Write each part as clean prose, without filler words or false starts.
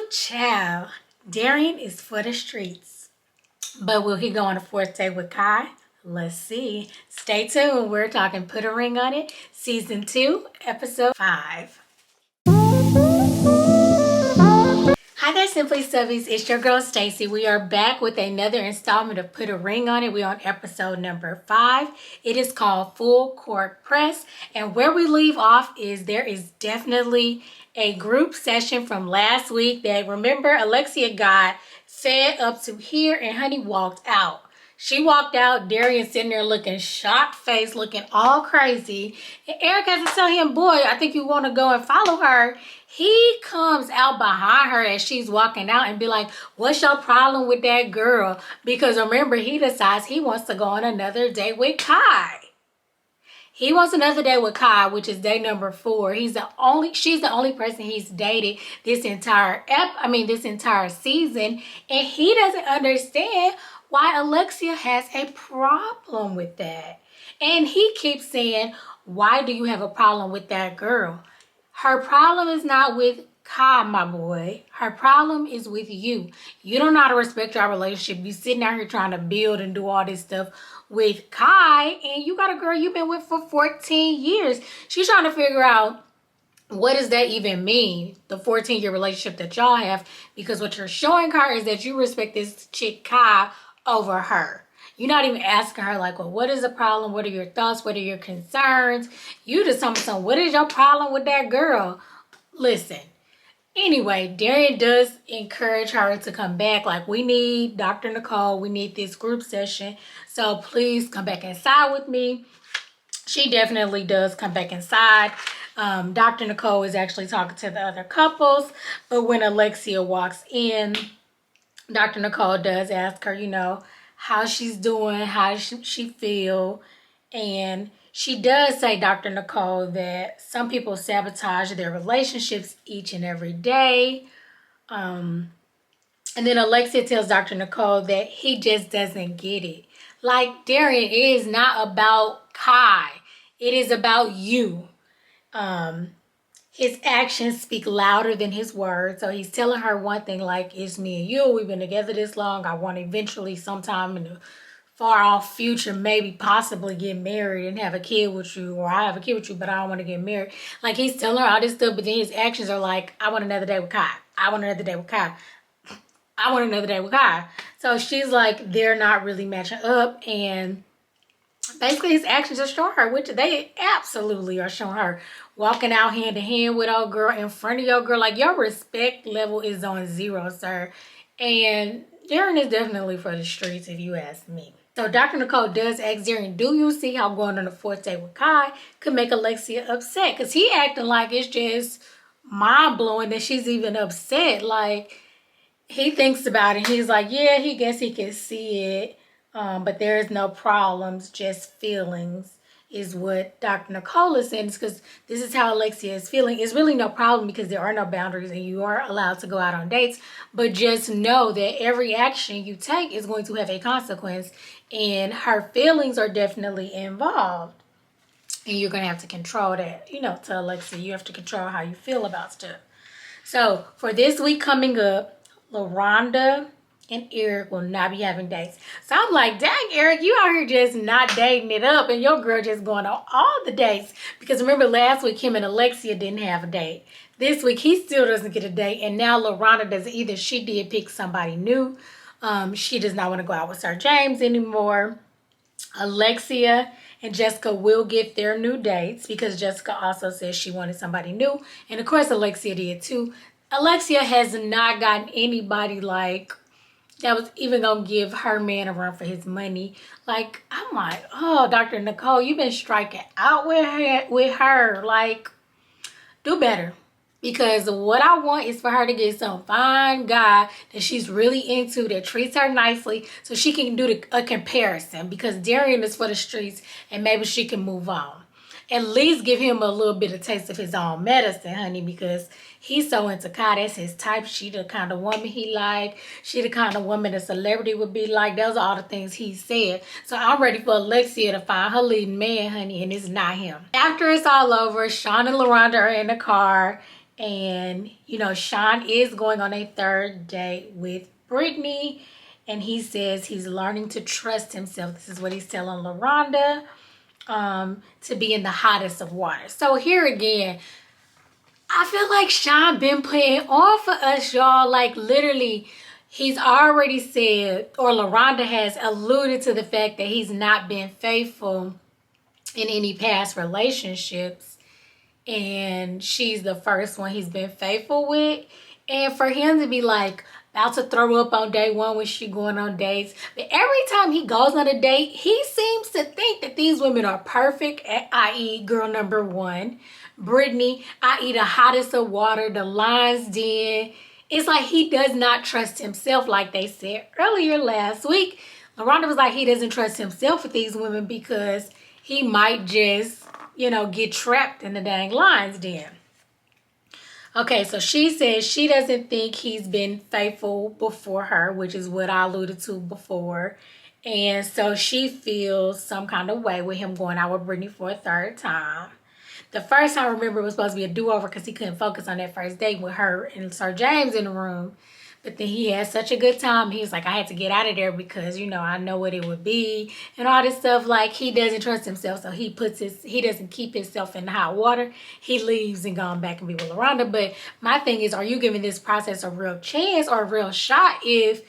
Child, Darian is for the streets. But will he go on a fourth date with Kai? Let's see. Stay tuned. We're talking Put a Ring on It, Season 2, Episode 5. Hi there, Simply Stubbies. It's your girl, Stacy. We are back with another installment of Put a Ring on It. We're on episode number 5. It is called Full Court Press. And where we leave off is there is definitely a group session from last week that, remember, Alexia got fed up to here and Honey walked out. She walked out, Darian sitting there looking shocked face, looking all crazy. And Eric has to tell him, boy, I think you want to go and follow her. He comes out behind her as she's walking out and be like, what's your problem with that girl? Because remember, he decides he wants to go on another date with Kai. He wants another date with Kai, which is date number 4. She's the only person he's dated this entire season. And he doesn't understand why Alexia has a problem with that. And he keeps saying, why do you have a problem with that girl? Her problem is not with Kai, my boy. Her problem is with you. You don't know how to respect your relationship. You sitting out here trying to build and do all this stuff with Kai, and you got a girl you've been with for 14 years. She's trying to figure out, what does that even mean, the 14-year relationship that y'all have? Because what you're showing her is that you respect this chick Kai over her. You're not even asking her, like, well, what is the problem? What are your thoughts? What are your concerns? You just tell me something. What is your problem with that girl? Listen. Anyway, Darian does encourage her to come back. Like, we need Dr. Nicole. We need this group session. So please come back inside with me. She definitely does come back inside. Dr. Nicole is actually talking to the other couples. But when Alexia walks in, Dr. Nicole does ask her, how she's doing, how she feel. And she does say, Dr. Nicole, that some people sabotage their relationships each and every day. And then Alexia tells Dr. Nicole that he just doesn't get it. Like, Darian, it is not about Kai. It is about you. His actions speak louder than his words. So he's telling her one thing, like, it's me and you. We've been together this long. I want to eventually sometime in the far off future, maybe possibly get married and have a kid with you, or I have a kid with you, but I don't want to get married. Like, he's telling her all this stuff, but then his actions are like, I want another day with Kai. I want another day with Kai. I want another day with Kai. So she's like, they're not really matching up. And basically his actions are showing her, which they absolutely are showing her. Walking out hand to hand with old girl in front of your girl. Like, your respect level is on 0, sir. And Darian is definitely for the streets, if you ask me. So Dr. Nicole does ask Darian, do you see how going on a fourth date with Kai could make Alexia upset? Because he acting like it's just mind-blowing that she's even upset. Like, he thinks about it. He's like, yeah, he guess he can see it. But there is no problems, just feelings, is what Dr. Nicole is saying. Because this is how Alexia is feeling. It's really no problem because there are no boundaries and you are allowed to go out on dates. But just know that every action you take is going to have a consequence. And her feelings are definitely involved. And you're going to have to control that. To Alexia, you have to control how you feel about stuff. So for this week coming up, LaRonda and Eric will not be having dates. So I'm like, dang, Eric, you out here just not dating it up, and your girl just going on all the dates. Because remember, last week, him and Alexia didn't have a date. This week, he still doesn't get a date. And now LaRonda doesn't either. She did pick somebody new. She does not want to go out with Sir James anymore. Alexia and Jessica will get their new dates because Jessica also says she wanted somebody new. And of course, Alexia did too. Alexia has not gotten anybody like that was even gonna give her man a run for his money. Like, I'm like, oh, Dr. Nicole, you've been striking out with her. Like, do better. Because what I want is for her to get some fine guy that she's really into, that treats her nicely, so she can do a comparison. Because Darian is for the streets, and maybe she can move on. At least give him a little bit of taste of his own medicine, honey, because he's so into Kai. That's his type. She the kind of woman he like. She the kind of woman a celebrity would be like. Those are all the things he said. So I'm ready for Alexia to find her leading man, honey, and it's not him. After it's all over, Sean and LaRonda are in the car, And, you know, Sean is going on a third date with Brittany. And he says he's learning to trust himself. This is what he's telling LaRonda, to be in the hottest of water. So here again, I feel like Sean been putting on for us, y'all. Like, literally, he's already said, or LaRonda has alluded to the fact that he's not been faithful in any past relationships. And she's the first one he's been faithful with. And for him to be like, about to throw up on day one when she going on dates. But every time he goes on a date, he seems to think that these women are perfect, i.e. girl number one. Brittany, i.e. the hottest of water, the lion's den. It's like he does not trust himself, like they said earlier last week. LaRonda was like, he doesn't trust himself with these women because he might just, you know, get trapped in the dang lion's den. Okay, so she says she doesn't think he's been faithful before her, which is what I alluded to before. And so she feels some kind of way with him going out with Brittany for a third time. The first time, remember, it was supposed to be a do-over because he couldn't focus on that first date with her and Sir James in the room. But then he had such a good time. He was like, I had to get out of there because, you know, I know what it would be. And all this stuff, like, he doesn't trust himself. So he doesn't keep himself in the hot water. He leaves and gone back and be with LaRonda. But my thing is, are you giving this process a real chance or a real shot if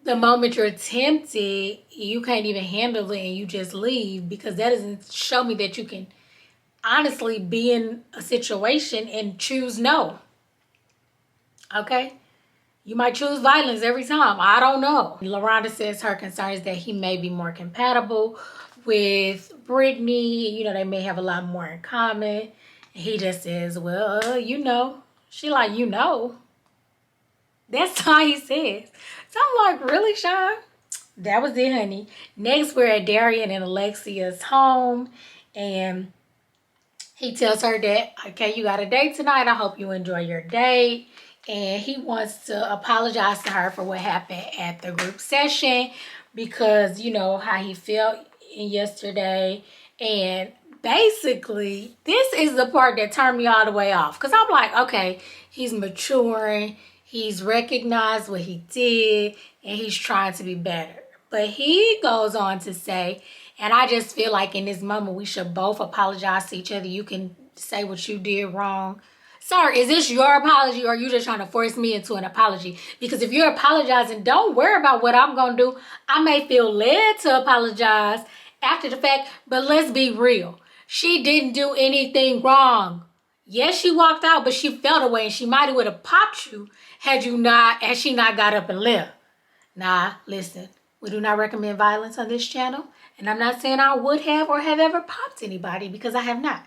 the moment you're tempted, you can't even handle it and you just leave? Because that doesn't show me that you can honestly be in a situation and choose no. Okay? You might choose violence every time. I don't know. LaRonda says her concern is that he may be more compatible with Brittany. You know, they may have a lot more in common. He just says, well, you know. She like, you know. That's all he says. So I'm like, really, Sean? That was it, honey. Next, we're at Darian and Alexia's home. And he tells her that, okay, you got a date tonight. I hope you enjoy your date. And he wants to apologize to her for what happened at the group session because, you know, how he felt yesterday. And basically, this is the part that turned me all the way off. Because I'm like, okay, he's maturing. He's recognized what he did. And he's trying to be better. But he goes on to say, and I just feel like in this moment, we should both apologize to each other. You can say what you did wrong. Sir, is this your apology or are you just trying to force me into an apology? Because if you're apologizing, don't worry about what I'm going to do. I may feel led to apologize after the fact, but let's be real. She didn't do anything wrong. Yes, she walked out, but she felt away and she might have would have popped you had she not got up and left. Nah, listen, we do not recommend violence on this channel. And I'm not saying I would have or have ever popped anybody because I have not.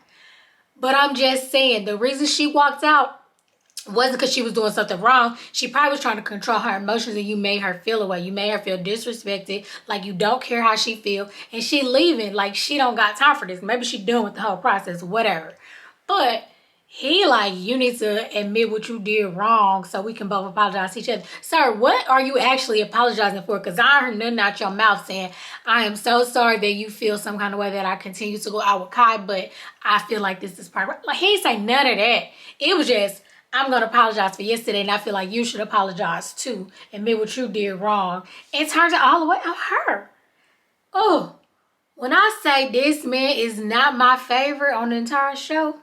But I'm just saying the reason she walked out wasn't because she was doing something wrong. She probably was trying to control her emotions and you made her feel away. You made her feel disrespected, like you don't care how she feel. And she leaving like she don't got time for this. Maybe she done with the whole process, whatever. But he like, you need to admit what you did wrong so we can both apologize to each other. Sir, what are you actually apologizing for? Because I heard nothing out your mouth saying, I am so sorry that you feel some kind of way that I continue to go out with Kai, but I feel like this is part of it. Like, he ain't say none of that. It was just, I'm going to apologize for yesterday, and I feel like you should apologize too. Admit what you did wrong. And turns it all the way on her. Oh, when I say this man is not my favorite on the entire show,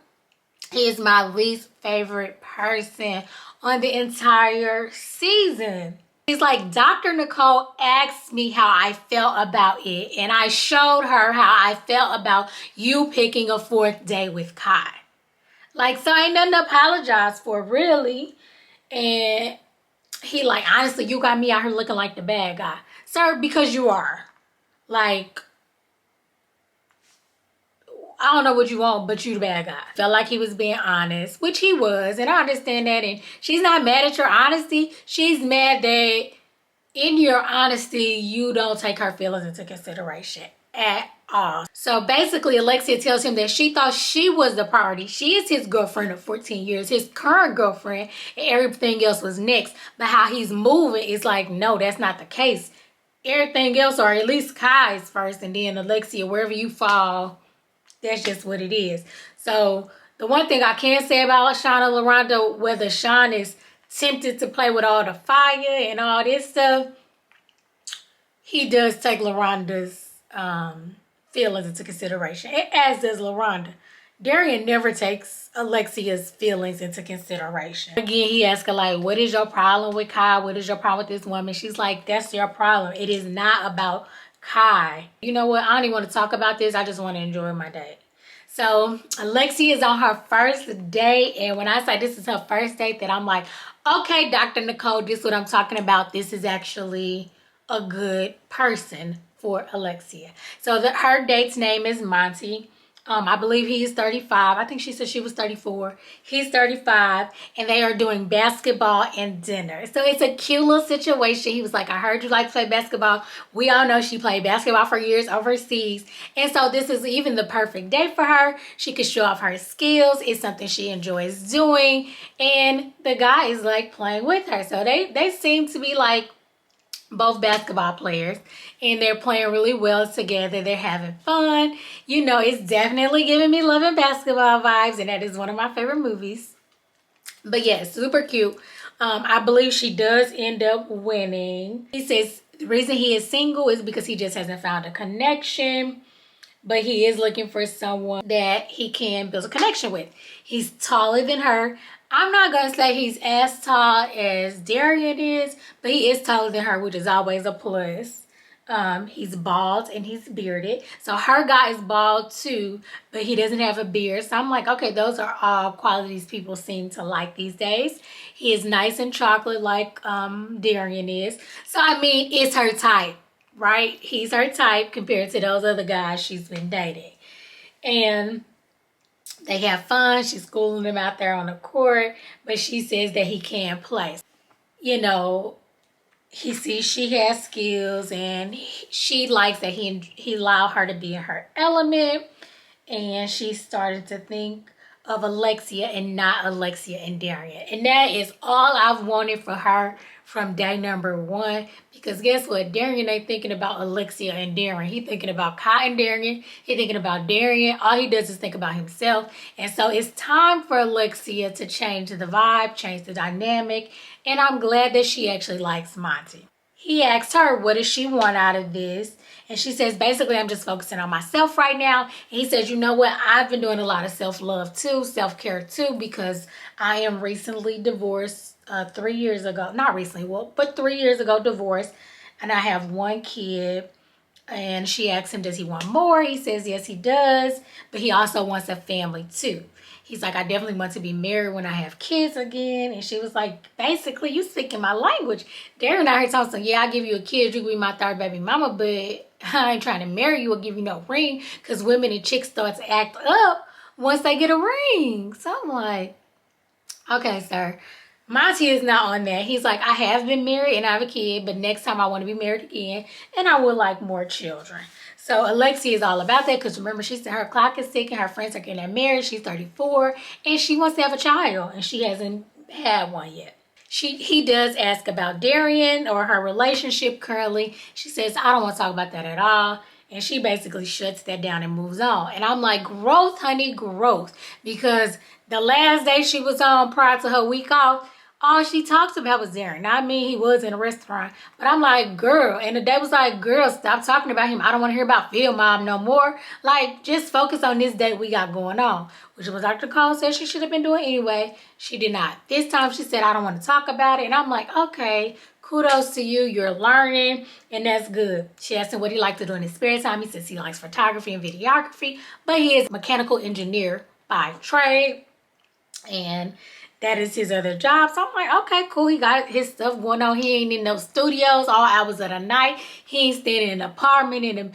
he is my least favorite person on the entire season. He's like, Dr. Nicole asked me how I felt about it. And I showed her how I felt about you picking a fourth day with Kai. Like, so ain't nothing to apologize for, really. And he like, honestly, you got me out here looking like the bad guy. Sir, because you are. Like, I don't know what you want, but you the bad guy. Felt like he was being honest, which he was, and I understand that. And she's not mad at your honesty. She's mad that in your honesty, you don't take her feelings into consideration at all. So basically, Alexia tells him that she thought she was the priority. She is his girlfriend of 14 years, his current girlfriend, and everything else was next. But how he's moving is like, no, that's not the case. Everything else, or at least Kai's first, and then Alexia, wherever you fall, that's just what it is. So The one thing I can say about Sean and LaRonda, whether Sean is tempted to play with all the fire and all this stuff, he does take LaRonda's feelings into consideration, as does LaRonda. Darian never takes Alexia's feelings into consideration. Again, he asks her, like, what is your problem with Kai? What is your problem with this woman? She's like, that's your problem. It is not about Kai. You know what? I don't even want to talk about this. I just want to enjoy my day. So Alexia is on her first date. And when I say this is her first date, that I'm like, okay, Dr. Nicole, this is what I'm talking about. This is actually a good person for Alexia. So her date's name is Monty. I believe he is 35. I think she said she was 34. He's 35, and they are doing basketball and dinner. So it's a cute little situation. He was like, I heard you like to play basketball. We all know she played basketball for years overseas. And so this is even the perfect day for her. She could show off her skills. It's something she enjoys doing. And the guy is like playing with her. So they seem to be like both basketball players, and they're playing really well together. They're having fun. You know, it's definitely giving me Love and Basketball vibes, and that is one of my favorite movies. But yeah, super cute. I believe she does end up winning. He says the reason he is single is because he just hasn't found a connection, but he is looking for someone that he can build a connection with. He's taller than her. I'm not going to say he's as tall as Darian is, but he is taller than her, which is always a plus. He's bald and he's bearded. So her guy is bald too, but he doesn't have a beard. So I'm like, okay, those are all qualities people seem to like these days. He is nice and chocolate like Darian is. So, I mean, it's her type, right? He's her type compared to those other guys she's been dating. And they have fun. She's schooling him out there on the court, but she says that he can't play. You know, he sees she has skills, and she likes that he allowed her to be in her element. And she started to think of Alexia and not Alexia and Darian. And that is all I've wanted for her from day number one. Because guess what? Darian ain't thinking about Alexia and Darian. He thinking about Kai and Darian. He thinking about Darian. All he does is think about himself. And so it's time for Alexia to change the vibe, change the dynamic. And I'm glad that she actually likes Monty. He asked her, what does she want out of this? And she says, basically, I'm just focusing on myself right now. And he says, you know what? I've been doing a lot of self-love too, self-care too, because I am recently divorced 3 years ago. Not recently, well, but 3 years ago divorced. And I have one kid. And she asks him, does he want more? He says, yes, he does. But he also wants a family too. He's like, I definitely want to be married when I have kids again. And she was like, basically, you speaking my language. Darren out here talking, yeah, I'll give you a kid. You can be my third baby mama, but I ain't trying to marry you or give you no ring, because women and chicks start to act up once they get a ring. So I'm like, okay, sir. Monty is not on that. He's like, I have been married and I have a kid, but next time I want to be married again, and I would like more children. So Alexia is all about that, because remember, she said her clock is ticking, her friends are getting married, she's 34, and she wants to have a child, and she hasn't had one yet. He does ask about Darian or her relationship currently. She says, I don't want to talk about that at all. And she basically shuts that down and moves on. And I'm like, growth, honey, growth. Because the last day she was on prior to her week off, all she talks about was Darren. Now, I mean, he was in a restaurant, but I'm like, girl. And the day was like, girl, stop talking about him. I don't want to hear about Field Mom no more. Like, just focus on this date we got going on, which was Dr. Cole said she should have been doing anyway. She did not. This time she said, I don't want to talk about it. And I'm like, okay, kudos to you. You're learning, and that's good. She asked him what he liked to do in his spare time. He says he likes photography and videography, but he is a mechanical engineer by trade. And that is his other job. So I'm like, okay, cool. He got his stuff going on. He ain't in no studios all hours of the night. He ain't staying in an apartment.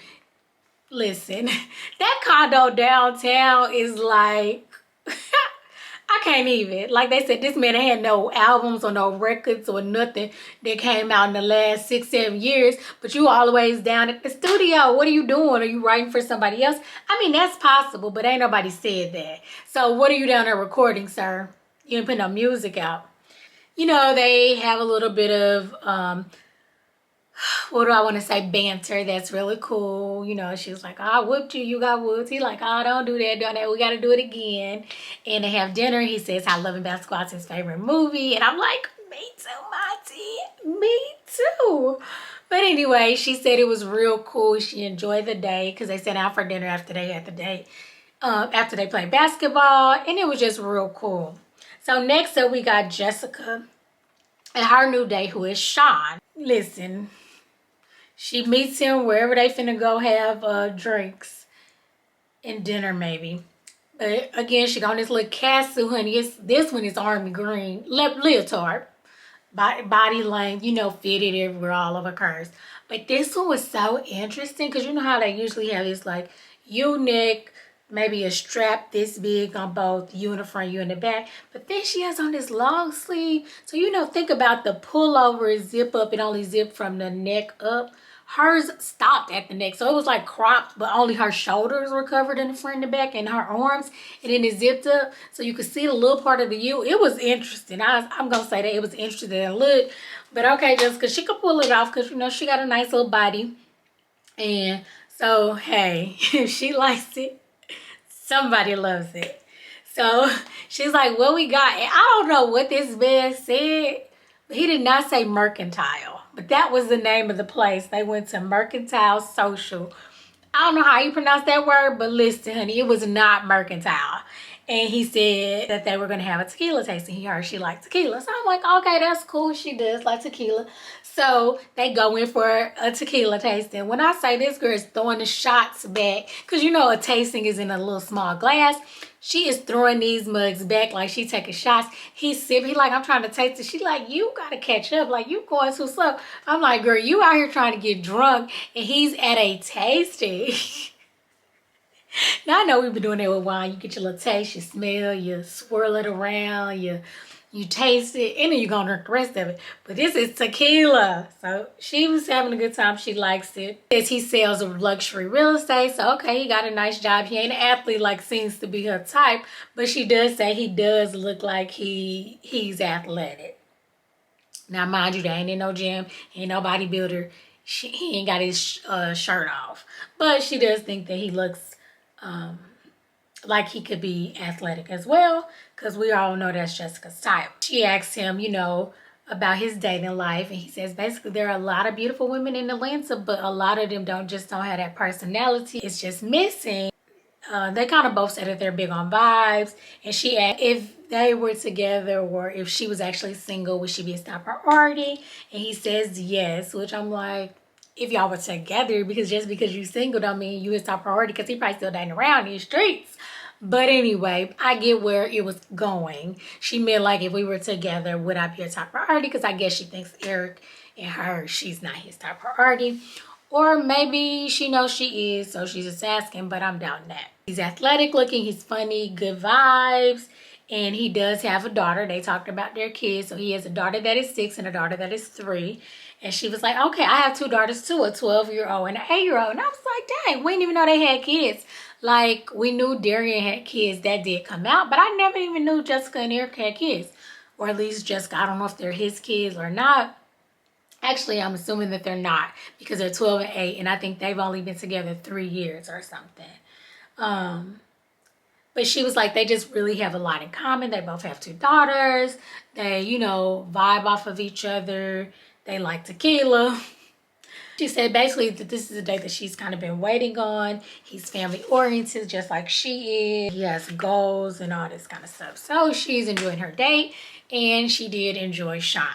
Listen, that condo downtown is like, I can't even. Like they said, this man had no albums or no records or nothing that came out in the last 6-7 years. But you always down at the studio. What are you doing? Are you writing for somebody else? I mean, that's possible, but ain't nobody said that. So what are you down there recording, sir? You didn't put no music out. You know, they have a little bit of what do I want to say, banter that's really cool. You know, she was like, oh, I whooped you, you got whooped. He like, oh, don't do that, don't that. We got to do it again. And they have dinner. He says how Love and Basketball is his favorite movie. And I'm like, me too, Monty. Me too. But anyway, she said it was real cool. She enjoyed the day because they sat out for dinner after they had the date. After they played basketball. And it was just real cool. So next up, we got Jessica and her new date, who is Sean. Listen, she meets him wherever they finna go have drinks and dinner maybe. But again, she got on this little castle, honey. This one is army green, leotard. Body length, you know, fitted everywhere, all over curves. But this one was so interesting because you know how they usually have this like U-neck, maybe a strap this big on both you in the front, you in the back. But then she has on this long sleeve. So, you know, think about the pullover zip up. It only zipped from the neck up. Hers stopped at the neck. So it was like cropped, but only her shoulders were covered in the front and the back and her arms. And then it zipped up. So you could see the little part of the U. It was interesting. I'm going to say that it was interesting to look. But okay, Jessica, she could pull it off because, you know, she got a nice little body. And so, hey, if she likes it, somebody loves it. So she's like, what we got? And I don't know what this man said, but he did not say Mercantile. But that was the name of the place. They went to Mercantile Social. I don't know how you pronounce that word, but listen, honey, it was not Mercantile. And he said that they were going to have a tequila tasting. He heard she liked tequila. So I'm like, okay, that's cool. She does like tequila. So they go in for a tequila tasting. When I say this girl is throwing the shots back, because you know a tasting is in a little small glass. She is throwing these mugs back like she taking shots. He's sipping. He like, I'm trying to taste it. She like, you got to catch up. Like, you going too slow. I'm like, girl, you out here trying to get drunk. And he's at a tasting. Now, I know we've been doing that with wine. You get your little taste, you smell, you swirl it around, you taste it, and then you're going to drink the rest of it. But this is tequila. So she was having a good time. She likes it. Says he sells luxury real estate. So, okay, he got a nice job. He ain't an athlete like seems to be her type. But she does say he does look like he's athletic. Now, mind you, they ain't in no gym. He ain't no bodybuilder. He ain't got his shirt off. But she does think that he looks like he could be athletic as well, because we all know that's Jessica's type. She asks him, you know, about his dating life, and he says basically there are a lot of beautiful women in Atlanta, but a lot of them don't have that personality. It's just missing. They kind of both said that they're big on vibes, and she asked if they were together or if she was actually single, would she be a top priority? And he says yes, which I'm like, if y'all were together, because just because you single don't mean you his top priority, because he probably still dating around these streets. But anyway, I get where it was going. She meant like, if we were together, would I be a top priority? Because I guess she thinks Eric and her, she's not his top priority. Or maybe she knows she is, so she's just asking, but I'm doubting that. He's athletic looking, he's funny, good vibes, and he does have a daughter. They talked about their kids. So he has a daughter that is 6 and a daughter that is 3. And she was like, okay, I have 2 daughters too, a 12-year-old and an 8-year-old. And I was like, dang, we didn't even know they had kids. Like, we knew Darian had kids that did come out, but I never even knew Jessica and Eric had kids. Or at least Jessica, I don't know if they're his kids or not. Actually, I'm assuming that they're not, because they're 12 and 8, and I think they've only been together 3 years or something. But she was like, they just really have a lot in common. They both have 2 daughters. They, you know, vibe off of each other. They like tequila. She said basically that this is a date that she's kind of been waiting on. He's family oriented just like she is. He has goals and all this kind of stuff. So she's enjoying her date, and she did enjoy Sean.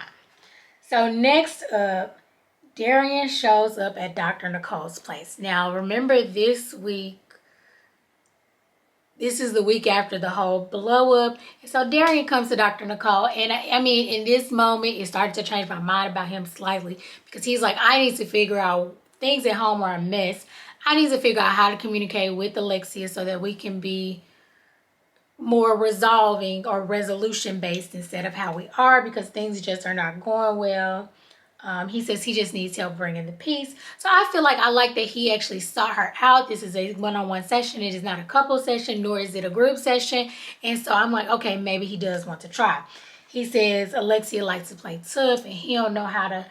So next up, Darian shows up at Dr. Nicole's place. Now remember, this is the week after the whole blow up. And so Darian comes to Dr. Nicole. And I mean, in this moment, it started to change my mind about him slightly. Because he's like, I need to figure out, things at home are a mess. I need to figure out how to communicate with Alexia so that we can be more resolving or resolution based instead of how we are. Because things just are not going well. He says he just needs help bringing the peace. So I feel like I like that he actually sought her out. This is a one-on-one session. It is not a couple session, nor is it a group session. And so I'm like, okay, maybe he does want to try. He says Alexia likes to play tough, and he don't know how to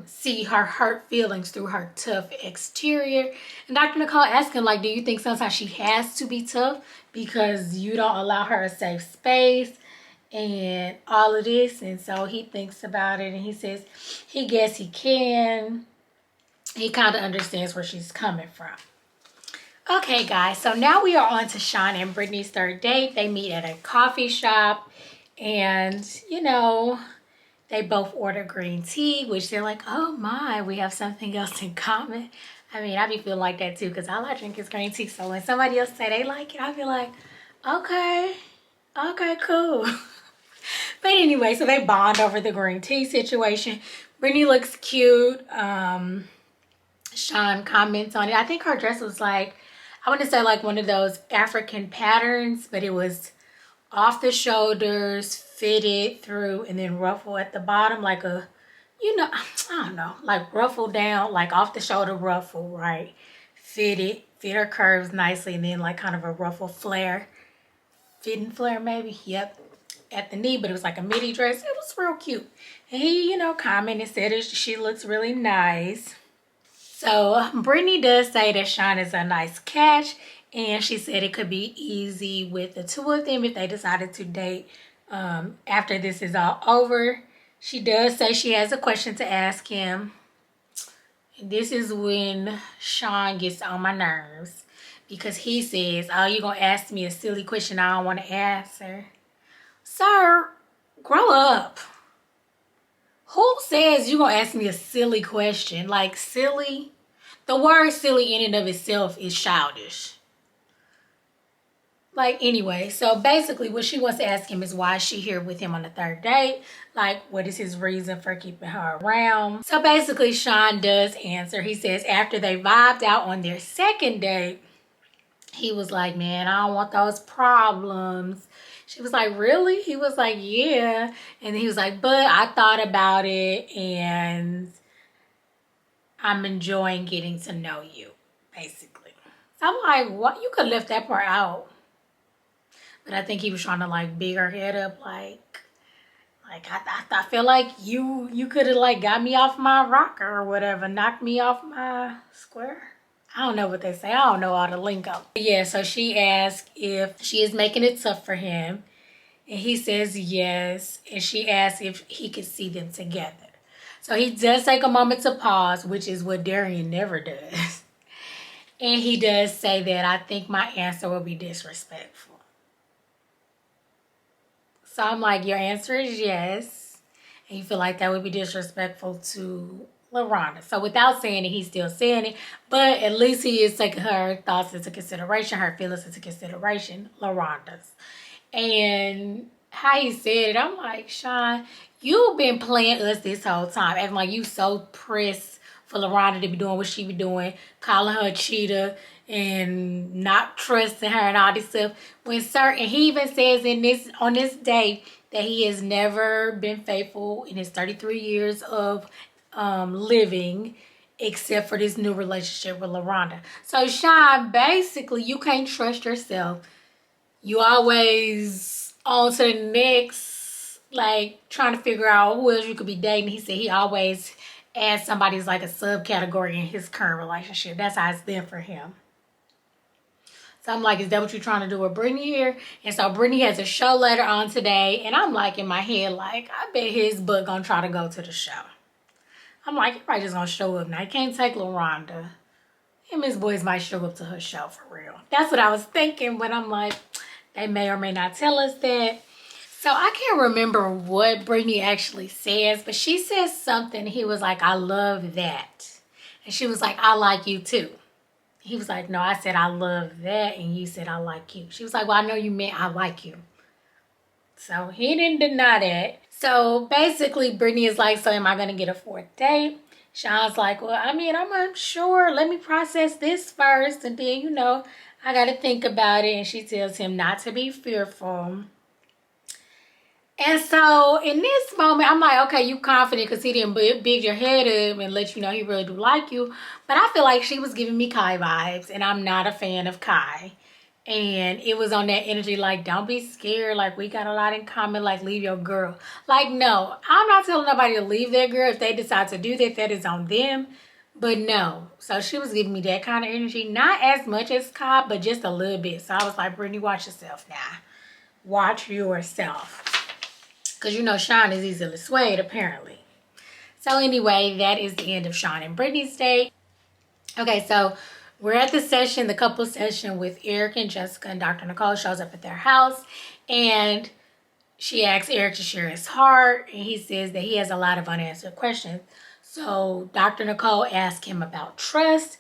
see her hurt feelings through her tough exterior. And Dr. Nicole asked him, like, do you think sometimes she has to be tough because you don't allow her a safe space and all of this? And so he thinks about it and he says he guess he can. He kind of understands where she's coming from. Okay, guys, so now we are on to Sean and Brittany's third date. They meet at a coffee shop and, you know, they both order green tea, which they're like, oh my, we have something else in common. I mean, I be feeling like that too because all I drink is green tea. So when somebody else say they like it, I feel like, okay, cool. But anyway, so they bond over the green tea situation. Brittany looks cute. Sean comments on it. I think her dress was like, I want to say like one of those African patterns, but it was off the shoulders, fitted through, and then ruffle at the bottom, like a, you know, I don't know, like ruffle down, like off the shoulder ruffle, right? Fit her curves nicely, and then like kind of a ruffle flare, fitting flare maybe, yep, at the knee, but it was like a midi dress. It was real cute. And he, you know, commented, said that she looks really nice. So Brittany does say that Sean is a nice catch, and she said it could be easy with the two of them if they decided to date after this is all over. She does say she has a question to ask him. And this is when Sean gets on my nerves because he says, oh, you're going to ask me a silly question I don't want to answer. Sir, grow up. Who says you're going to ask me a silly question? Like, silly? The word silly in and of itself is childish. Like, anyway, so basically what she wants to ask him is why is she here with him on the third date? Like, what is his reason for keeping her around? So basically, Sean does answer. He says after they vibed out on their second date, he was like, man, I don't want those problems. She was like, really? He was like, yeah. And he was like, but I thought about it and I'm enjoying getting to know you, basically. So I'm like, what? You could left that part out. But I think he was trying to like big her head up, like I feel like you could have like got me off my rocker or whatever, knocked me off my square. I don't know what they say. I don't know all the lingo. Yeah, so she asked if she is making it tough for him. And he says yes. And she asks if he could see them together. So he does take a moment to pause, which is what Darian never does. And he does say that I think my answer will be disrespectful. So I'm like, your answer is yes. And you feel like that would be disrespectful to LaRonda. So without saying it, he's still saying it. But at least he is taking her thoughts into consideration, her feelings into consideration, LaRonda's. And how he said it, I'm like, Sean, you've been playing us this whole time. Acting like you so pressed for LaRonda to be doing what she be doing. Calling her a cheater and not trusting her and all this stuff. When certain, he even says on this day that he has never been faithful in his 33 years of living except for this new relationship with LaRonda. So Sean, basically you can't trust yourself. You always on to the next, like trying to figure out who else you could be dating. He said he always adds somebody as like a subcategory in his current relationship. That's how it's been for him. So I'm like, is that what you're trying to do with Brittany here? And so Brittany has a show later on today. And I'm like in my head, like, I bet his butt gonna try to go to the show. I'm like, he probably just gonna show up now. He can't take LaRonda. Him and his boys might show up to her show for real. That's what I was thinking. But I'm like, they may or may not tell us that. So I can't remember what Brittany actually says. But she says something. He was like, I love that. And she was like, I like you too. He was like, no, I said I love that, and you said I like you. She was like, well, I know you meant I like you. So he didn't deny that. So basically, Brittany is like, so am I going to get a fourth date? Sean's like, well, I mean, I'm unsure. Let me process this first, and then, you know, I got to think about it. And she tells him not to be fearful. And so in this moment, I'm like, okay, you confident because he didn't big your head up and let you know he really do like you. But I feel like she was giving me Kai vibes, and I'm not a fan of Kai. And it was on that energy like, don't be scared. Like, we got a lot in common. Like, leave your girl. Like, no, I'm not telling nobody to leave their girl. If they decide to do that, that is on them. But no. So she was giving me that kind of energy. Not as much as Cobb, but just a little bit. So I was like, Brittany, watch yourself now. Watch yourself. Because you know Sean is easily swayed, apparently. So anyway, that is the end of Sean and Brittany's day. Okay, so we're at the session, the couple session with Eric and Jessica, and Dr. Nicole shows up at their house, and she asks Eric to share his heart, and he says that he has a lot of unanswered questions. So Dr. Nicole asked him about trust,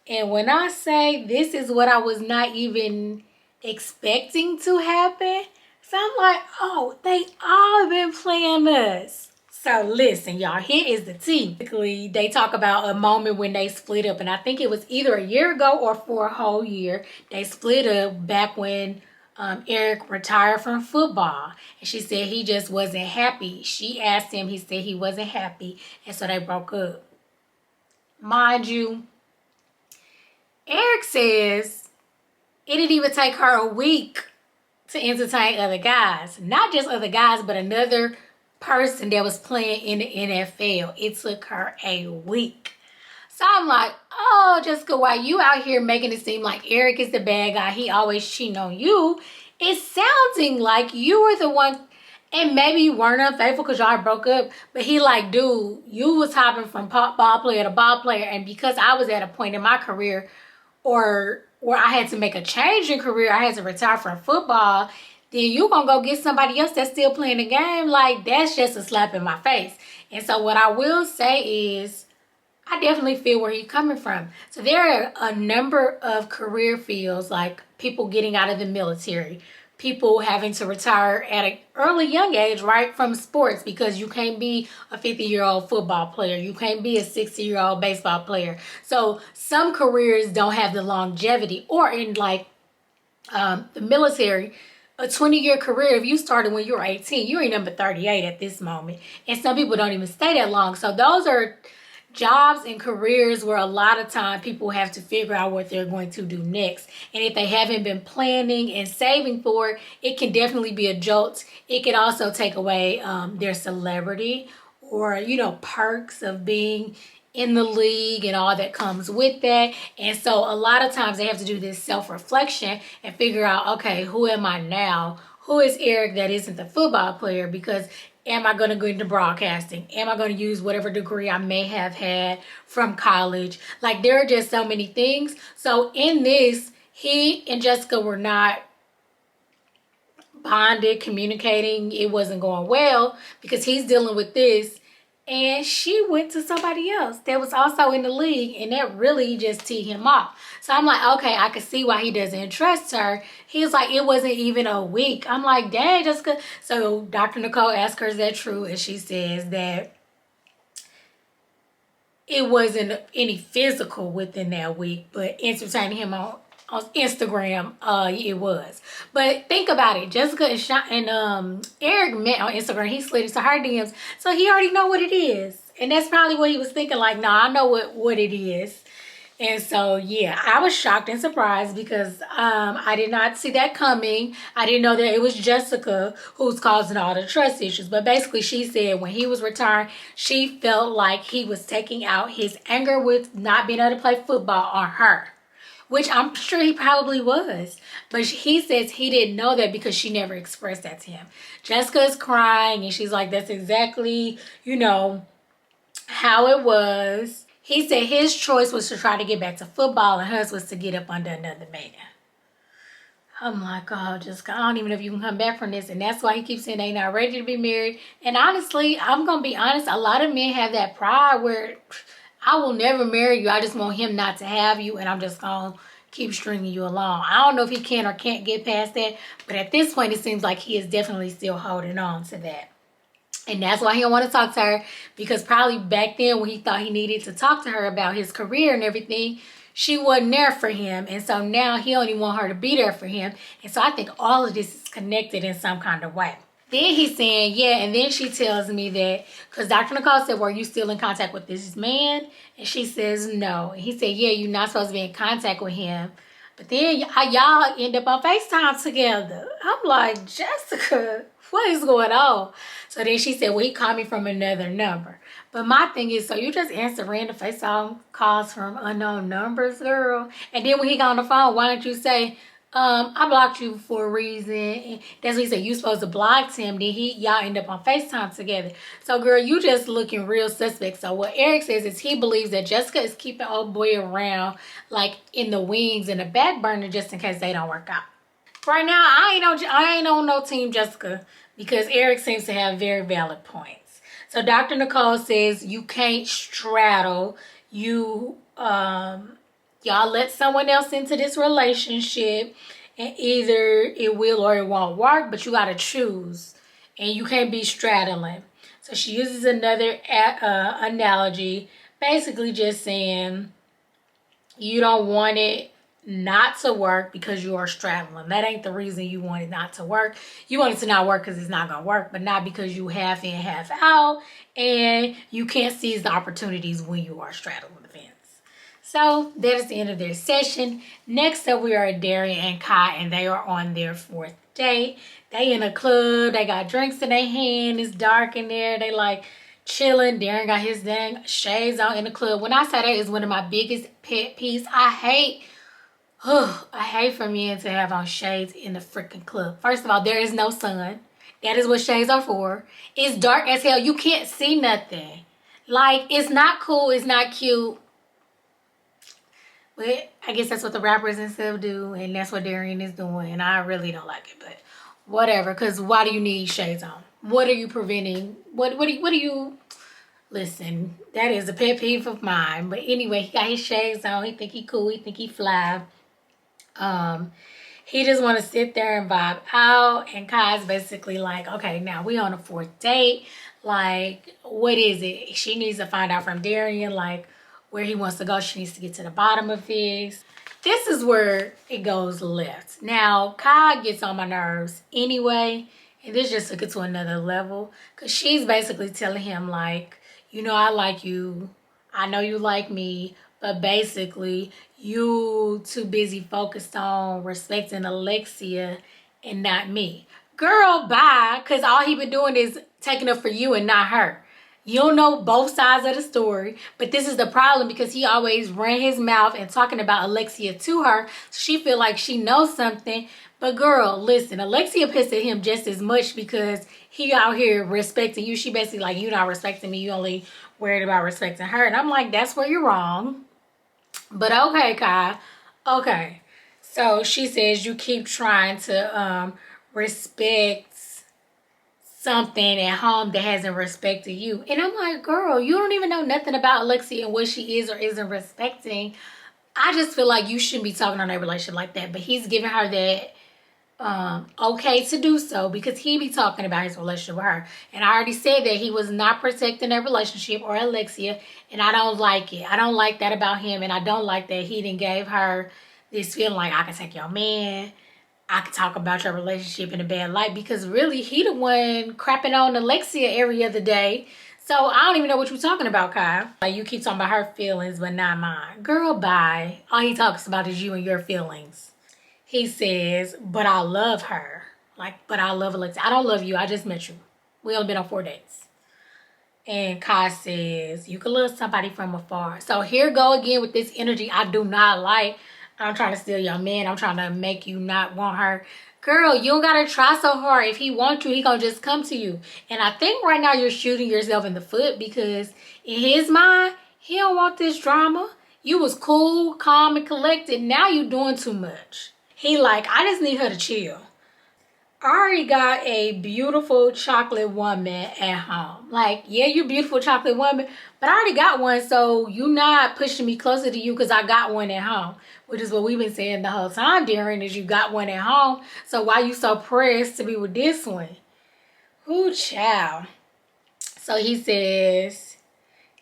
and when I say this is what I was not even expecting to happen, so I'm like, oh, they all been playing us. So listen, y'all, here is the tea. Basically, they talk about a moment when they split up, and I think it was either a year ago or for a whole year. They split up back when Eric retired from football, and she said he just wasn't happy. She asked him, he said he wasn't happy, and so they broke up. Mind you, Eric says it didn't even take her a week to entertain other guys. Not just other guys, but another person that was playing in the NFL. It took her a week. So I'm like, oh, Jessica, why you out here making it seem like Eric is the bad guy? He always cheating on you. It's sounding like you were the one, and maybe you weren't unfaithful because y'all broke up, but he like, dude, you was hopping from ball player to ball player, and because I was at a point in my career or where I had to make a change in career, I had to retire from football, then you gonna go get somebody else that's still playing the game. Like, that's just a slap in my face. And so what I will say is, I definitely feel where he's coming from. So there are a number of career fields, like people getting out of the military, people having to retire at an early young age, right, from sports, because you can't be a 50-year-old football player. You can't be a 60-year-old baseball player. So some careers don't have the longevity, or in like the military, a 20-year career, if you started when you were 18, you're in number 38 at this moment. And some people don't even stay that long. So those are jobs and careers where a lot of time people have to figure out what they're going to do next. And if they haven't been planning and saving for it, it can definitely be a jolt. It can also take away their celebrity or, you know, perks of being in the league and all that comes with that. And so a lot of times they have to do this self-reflection and figure out, okay, who am I now? Who is Eric that isn't the football player? Because am I going to go into broadcasting? Am I going to use whatever degree I may have had from college? Like, there are just so many things. So in this, he and Jessica were not bonded, communicating. It wasn't going well because he's dealing with this. And she went to somebody else that was also in the league, and that really just teed him off. So I'm like, okay, I can see why he doesn't trust her. He was like, it wasn't even a week. I'm like, dang, Jessica. So Dr. Nicole asked her, is that true? And she says that it wasn't any physical within that week, but entertaining him on Instagram, it was. But think about it. Jessica and Eric met on Instagram. He slid into her DMs, so he already know what it is. And that's probably what he was thinking, like, nah, I know what it is. And so, yeah, I was shocked and surprised because I did not see that coming. I didn't know that it was Jessica who's causing all the trust issues. But basically, she said when he was retiring, she felt like he was taking out his anger with not being able to play football on her. Which I'm sure he probably was. But he says he didn't know that because she never expressed that to him. Jessica is crying and she's like, that's exactly, you know, how it was. He said his choice was to try to get back to football and hers was to get up under another man. I'm like, oh, Jessica, I don't even know if you can come back from this. And that's why he keeps saying they not ready to be married. And honestly, I'm going to be honest, a lot of men have that pride where I will never marry you. I just want him not to have you, and I'm just going to keep stringing you along. I don't know if he can or can't get past that, but at this point, it seems like he is definitely still holding on to that. And that's why he don't want to talk to her, because probably back then when he thought he needed to talk to her about his career and everything, she wasn't there for him. And so now he only want her to be there for him. And so I think all of this is connected in some kind of way. Then he's saying, yeah, and then she tells me that, because Dr. Nicole said, were you still in contact with this man? And she says, no. And he said, yeah, you're not supposed to be in contact with him But then y'all end up on FaceTime together. I'm like, Jessica, what is going on? So then she said, well, he called me from another number. But my thing is, so you just answer random FaceTime calls from unknown numbers, girl? And then when he got on the phone, why don't you say, I blocked you for a reason. And that's what he said. You supposed to block him. Then y'all end up on FaceTime together. So, girl, you just looking real suspect. So what Eric says is he believes that Jessica is keeping old boy around, like in the wings and the back burner, just in case they don't work out. Right now, I ain't on no team Jessica, because Eric seems to have very valid points. So Dr. Nicole says you can't straddle. Y'all let someone else into this relationship, and either it will or it won't work, but you got to choose, and you can't be straddling. So she uses another analogy, basically just saying you don't want it not to work because you are straddling. That ain't the reason you want it not to work. You want it to not work because it's not going to work, but not because you half in, half out, and you can't seize the opportunities when you are straddling the fence. So that is the end of their session. Next up, we are at Darian and Kai, and they are on their 4th date. They in a club. They got drinks in their hand. It's dark in there. They like chilling. Darren got his dang shades on in the club. When I say that is one of my biggest pet peeves. I hate for men to have on shades in the freaking club. First of all, there is no sun. That is what shades are for. It's dark as hell. You can't see nothing. Like, it's not cool. It's not cute. But I guess that's what the rappers and stuff do, and that's what Darian is doing, and I really don't like it, but whatever, because why do you need shades on? What are you preventing? What do you... Listen, that is a pet peeve of mine. But anyway, he got his shades on. He think he cool. He think he fly. He just want to sit there and vibe out, and Kai's basically like, okay, now we on a 4th date. Like, what is it? She needs to find out from Darian, like, where he wants to go. She needs to get to the bottom of this. This is where it goes left. Now, Kai gets on my nerves anyway, and this just took it to another level, because she's basically telling him, like, you know, I like you. I know you like me, but basically, you too busy focused on respecting Alexia and not me. Girl, bye, because all he been doing is taking up for you and not her. You don't know both sides of the story, but this is the problem, because he always ran his mouth and talking about Alexia to her. She feel like she knows something. But girl, listen, Alexia pissed at him just as much, because he out here respecting you. She basically like, you not respecting me. You only worried about respecting her. And I'm like, that's where you're wrong. But okay, Kai. Okay. So she says you keep trying to respect something at home that hasn't respected you. And I'm like, girl, you don't even know nothing about Alexia and what she is or isn't respecting. I just feel like you shouldn't be talking on that relationship like that. But he's giving her that okay to do so, because he be talking about his relationship with her. And I already said that he was not protecting that relationship or Alexia, and I don't like it. I don't like that about him, and I don't like that he didn't gave her this feeling like, I can take your man, I could talk about your relationship in a bad light, because really he the one crapping on Alexia every other day. So I don't even know what you're talking about, Kai. Like, you keep talking about her feelings, but not mine. Girl, bye. All he talks about is you and your feelings. He says, but I love her. Like, but I love Alexia. I don't love you. I just met you. We only been on 4 dates. And Kai says, you can love somebody from afar. So here go again with this energy I do not like. I'm trying to steal your man. I'm trying to make you not want her. Girl, you don't got to try so hard. If he wants you, he going to just come to you. And I think right now you're shooting yourself in the foot, because in his mind, he don't want this drama. You was cool, calm, and collected. Now you doing too much. He like, I just need her to chill. I already got a beautiful chocolate woman at home. Like, yeah, you beautiful chocolate woman, but I already got one, so you not pushing me closer to you because I got one at home. Which is what we've been saying the whole time, Darren, is you got one at home. So why you so pressed to be with this one? Ooh, child. So he says,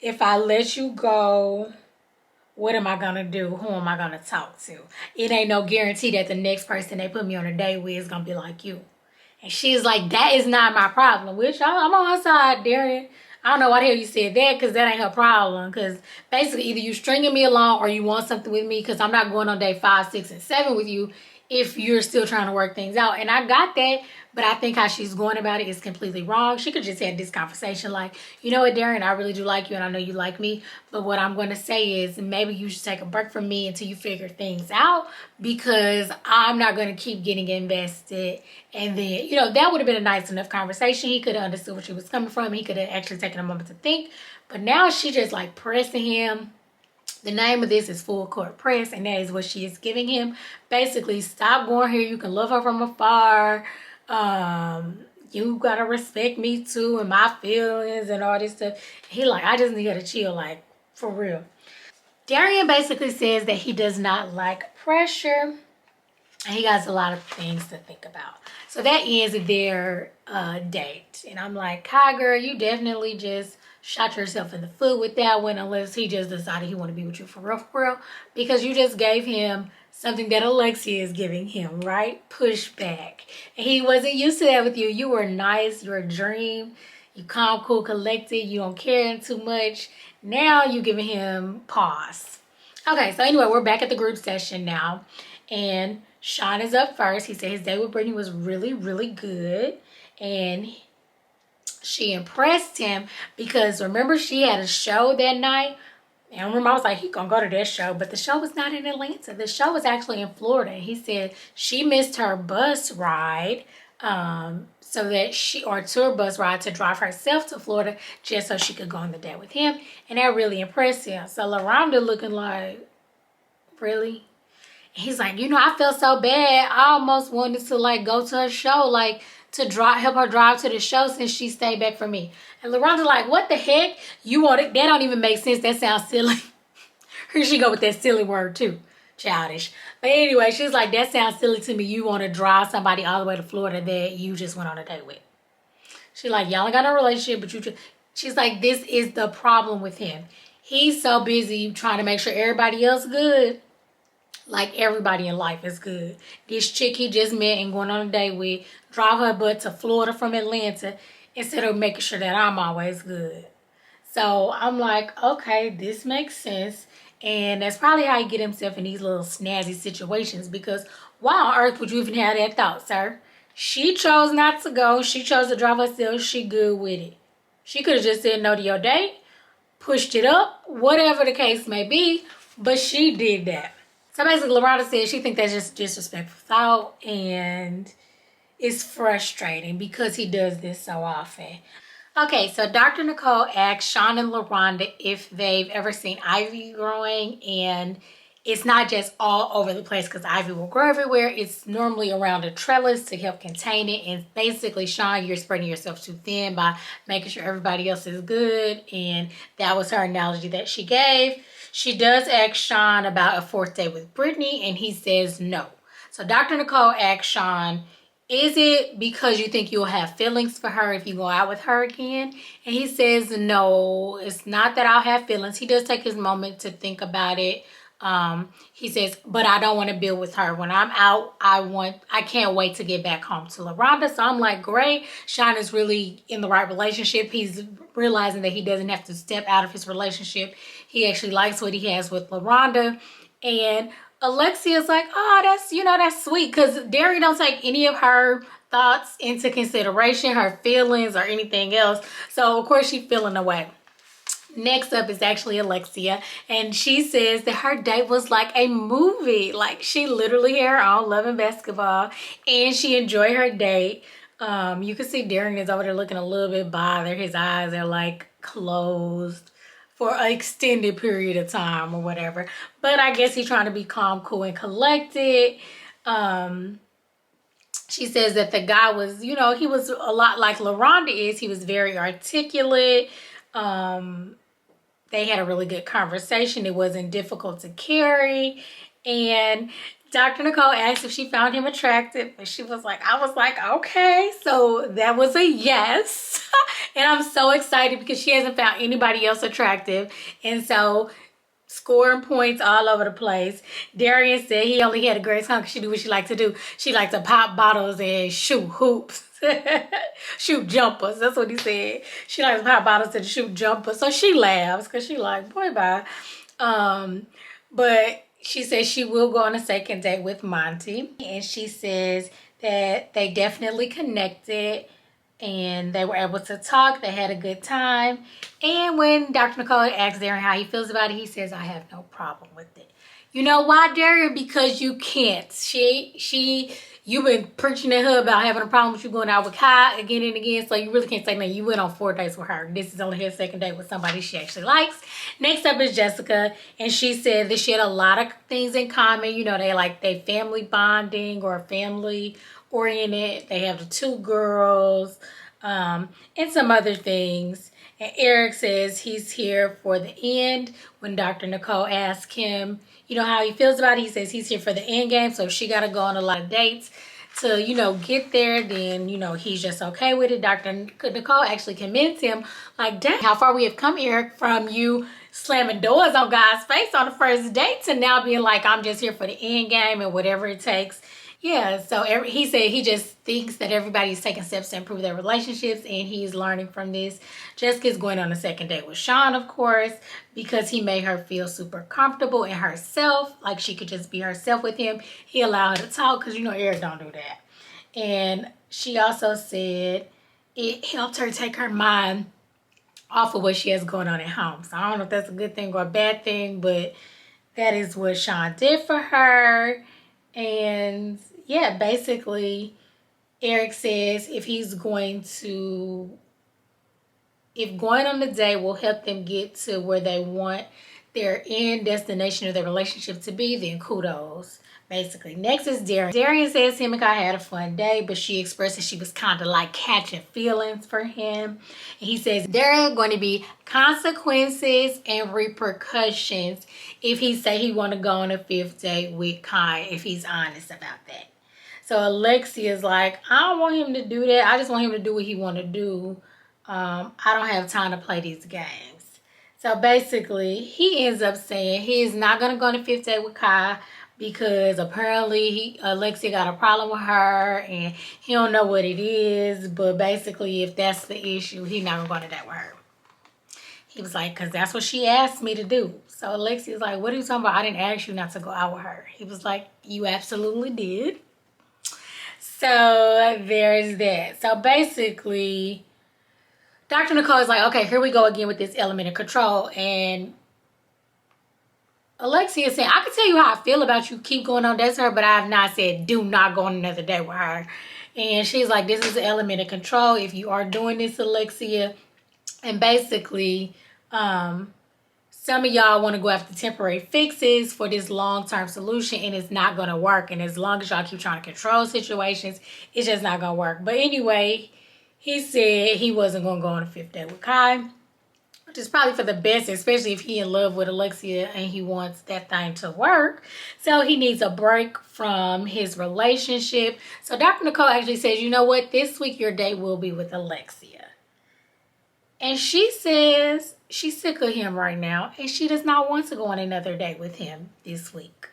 if I let you go, what am I going to do? Who am I going to talk to? It ain't no guarantee that the next person they put me on a date with is going to be like you. And she's like, that is not my problem. Which I'm on her side, Darian. I don't know why the hell you said that, because that ain't her problem. Because basically, either you stringing me along or you want something with me, because I'm not going on day 5, 6, and 7 with you if you're still trying to work things out. And I got that, but I think how she's going about it is completely wrong. She could just have this conversation like, you know what, Darren, I really do like you and I know you like me, but what I'm going to say is maybe you should take a break from me until you figure things out, because I'm not going to keep getting invested. And then, you know, that would have been a nice enough conversation. He could have understood where she was coming from. He could have actually taken a moment to think. But now she just like pressing him. The name of this is Full Court Press, and that is what she is giving him. Basically, stop going here. You can love her from afar. You gotta respect me too and my feelings and all this stuff. He like, I just need her to chill, like, for real. Darian basically says that he does not like pressure, and he has a lot of things to think about. So that ends their date. And I'm like, hi girl, you definitely just shot yourself in the foot with that one, unless he just decided he want to be with you for real. Because you just gave him something that Alexia is giving him, right? Pushback. And he wasn't used to that with you. You were nice, you're a dream. You calm, cool, collected. You don't care too much. Now you giving him pause. Okay, so anyway, we're back at the group session now. And Sean is up first. He said his date with Brittany was really, really good. And she impressed him because, remember, she had a show that night. And I remember I was like, he gonna go to that show. But the show was not in Atlanta. The show was actually in Florida. And he said she missed her bus ride so that tour bus ride to drive herself to Florida just so she could go on the date with him. And that really impressed him. So LaRonda looking like, really? He's like, you know, I felt so bad. I almost wanted to like go to her show, like to help her drive to the show since she stayed back for me. And LaRonda like, what the heck? You want it? That don't even make sense. That sounds silly. Here she go with that silly word too. Childish. But anyway, she's like, that sounds silly to me. You want to drive somebody all the way to Florida that you just went on a date with. She's like, y'all ain't got no relationship, but you just... She's like, this is the problem with him. He's so busy trying to make sure everybody else good. Like everybody in life is good. This chick he just met and going on a date with, drive her butt to Florida from Atlanta instead of making sure that I'm always good. So I'm like, okay, this makes sense. And that's probably how he get himself in these little snazzy situations, because why on earth would you even have that thought, sir? She chose not to go. She chose to drive herself. She good with it. She could have just said no to your date, pushed it up, whatever the case may be, but she did that. So basically, LaRonda says she thinks that's just disrespectful thought, and it's frustrating because he does this so often. Okay, so Dr. Nicole asked Sean and LaRonda if they've ever seen ivy growing, and it's not just all over the place because ivy will grow everywhere. It's normally around a trellis to help contain it. And basically, Sean, you're spreading yourself too thin by making sure everybody else is good. And that was her analogy that she gave. She does ask Sean about a 4th date with Brittany, and he says no. So Dr. Nicole asked Sean, is it because you think you'll have feelings for her if you go out with her again? And he says, no, it's not that I'll have feelings. He does take his moment to think about it. He says, but I don't want to build with her. When I'm out, I can't wait to get back home to LaRonda. So I'm like, great. Sean is really in the right relationship. He's realizing that he doesn't have to step out of his relationship. He actually likes what he has with LaRonda. And Alexia's like, oh, that's sweet. Because Derry don't take any of her thoughts into consideration, her feelings or anything else. So of course she's feeling away. Next up is actually Alexia, and she says that her date was like a movie. Like, she literally had her own Love and Basketball, and she enjoyed her date. You can see Darren is over there looking a little bit bothered. His eyes are like closed for an extended period of time or whatever. But I guess he's trying to be calm, cool, and collected. She says that the guy was, he was a lot like LaRonda is. He was very articulate. They had a really good conversation. It wasn't difficult to carry. And Dr. Nicole asked if she found him attractive. And she was like, I was like, okay. So that was a yes. And I'm so excited because she hasn't found anybody else attractive. And so scoring points all over the place. Darian said he only had a great time because she knew what she liked to do. She liked to pop bottles and shoot hoops. Shoot jumpers. That's what he said. She likes pop bottles to shoot jumpers. So she laughs because she like, boy, bye. But she says she will go on a second date with Monty. And she says that they definitely connected and they were able to talk. They had a good time. And when Dr. Nicole asks Darren how he feels about it, he says, I have no problem with it. You know why, Darren? Because you can't. You've been preaching to her about having a problem with you going out with Kai again and again, so you really can't say nothing. You went on 4 dates with her. This is only her second date with somebody she actually likes. Next up is Jessica, and she said that she had a lot of things in common. You know, they family bonding or family oriented. They have the 2 girls, and some other things. And Eric says he's here for the end. When Dr. Nicole asked him, you know, how he feels about it, he says he's here for the end game. So if she got to go on a lot of dates to, you know, get there, then, you know, he's just okay with it. Dr. Nicole actually convinced him, like, dang, how far we have come, Eric, from you slamming doors on God's face on the first date to now being like, I'm just here for the end game and whatever it takes. Yeah, so he said he just thinks that everybody's taking steps to improve their relationships and he's learning from this. Jessica's going on a second date with Sean, of course, because he made her feel super comfortable in herself, like she could just be herself with him. He allowed her to talk because, you know, Eric don't do that. And she also said it helped her take her mind off of what she has going on at home. So I don't know if that's a good thing or a bad thing, but that is what Sean did for her. And yeah, basically, Eric says if going on the date will help them get to where they want their end destination of their relationship to be, then kudos, basically. Next is Darian. Darian says him and Kai had a fun day, but she expresses she was kind of like catching feelings for him. And he says there are going to be consequences and repercussions if he say he want to go on a 5th date with Kai, if he's honest about that. So Alexia's like, I don't want him to do that. I just want him to do what he want to do. I don't have time to play these games. So basically, he ends up saying he's not going to go on a 5th date with Kai because apparently Alexia got a problem with her and he don't know what it is. But basically, if that's the issue, he's not going to go on a date with her. He was like, because that's what she asked me to do. So Alexia's like, what are you talking about? I didn't ask you not to go out with her. He was like, you absolutely did. So there's that. So basically, Dr. Nicole is like, okay, here we go again with this element of control. And Alexia is saying, I can tell you how I feel about you. Keep going on dates with her, but I have not said do not go on another date with her. And she's like, this is an element of control. If you are doing this, Alexia. And basically, some of y'all want to go after temporary fixes for this long-term solution, and it's not going to work. And as long as y'all keep trying to control situations, it's just not going to work. But anyway, he said he wasn't going to go on a 5th date with Kai, which is probably for the best, especially if he in love with Alexia and he wants that thing to work. So he needs a break from his relationship. So Dr. Nicole actually says, you know what? This week your date will be with Alexia. And she says she's sick of him right now and she does not want to go on another date with him this week.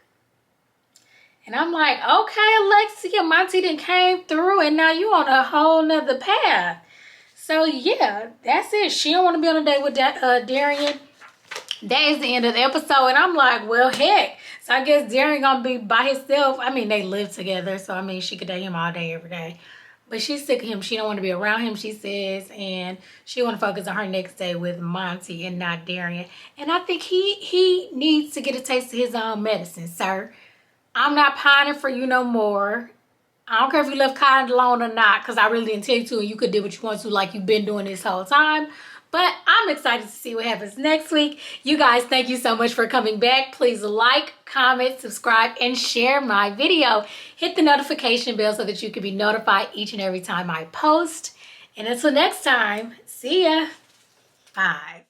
And I'm like, okay, Alexia, Monty done came through and now you on a whole nother path. So yeah, that's it. She don't want to be on a date with Darian. That is the end of the episode. And I'm like, well, heck. So I guess Darian gonna be by himself. I mean, they live together. So I mean, she could date him all day, every day. But she's sick of him. She don't want to be around him, she says. And she want to focus on her next day with Monty and not Darian. And I think he needs to get a taste of his own medicine, sir. I'm not pining for you no more. I don't care if you left Kai alone or not, because I really didn't tell you to, and you could do what you want to like you've been doing this whole time. But I'm excited to see what happens next week. You guys, thank you so much for coming back. Please like, comment, subscribe, and share my video. Hit the notification bell so that you can be notified each and every time I post. And until next time, see ya. Bye.